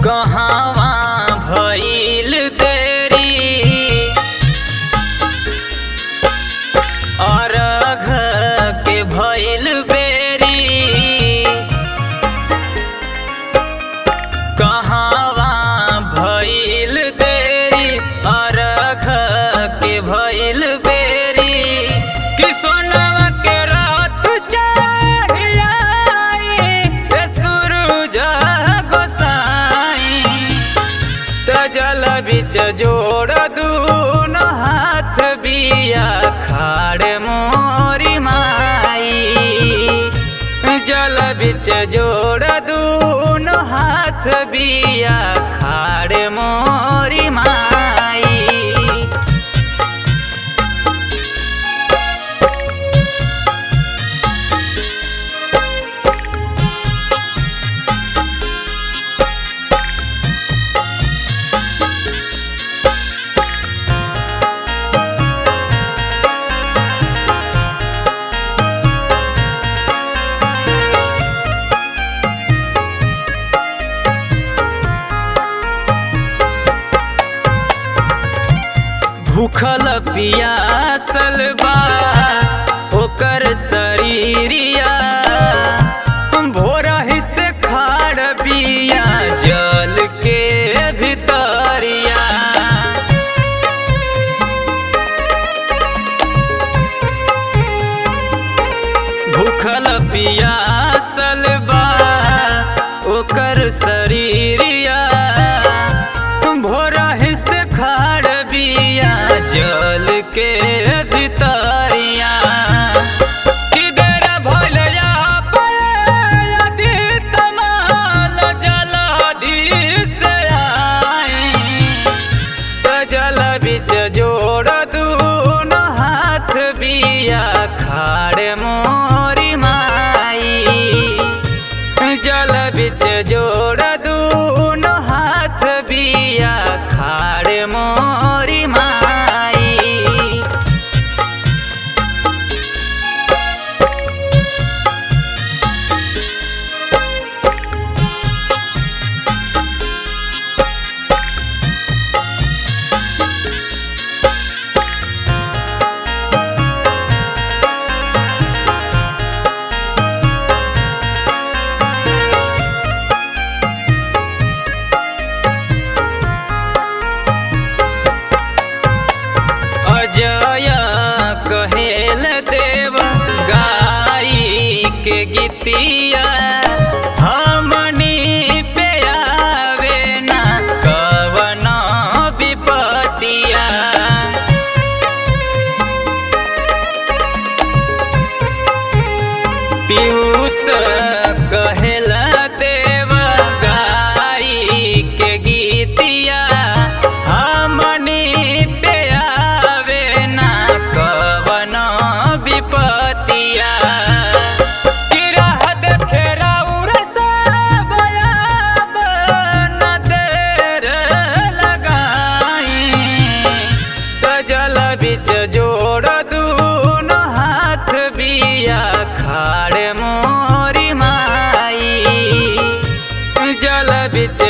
कहवा भइल देरी अरघ के भइल बेरी। कहवा भइल देरी अरघ के भइल बेरी कि सोनवा के रात चाहिए सूरज गोसाई। जल बिच जोड़ दूनो हाथ बिया खाड़ मोरी माई। जल बिच जोड़ दूनो हाथ बिया खाड़ मोरी माई। भूखल पियासल बा ओकर शरीरिया भोरहि से खाड़ बिया जल के भितरिया। भूखल पियासल बा ओकर शरीरिया भोरहि से खाड़ बिया जल के भितरिया। किधर भैलया पयदी तमाल जलधि से आई। जल बिच जोड़ दूनो हाथ बिया खाड़ मोरी माई। जल बिच जोड़ दूनो हाथ बिया खाड़ मोरी माई। अजय कहेल देव गाई के गीतिया हमनी पे आवे ना कवनो विपतिया। पीयूष कहेल देव गाई के गीतिया हमनी पे आवे ना कवनो विपतिया। किराह देखे राउर सब आब न देर लगाई। जल बिच जोड़ दूनो हाथ बिया खाड़ मोरी माई। जल बिच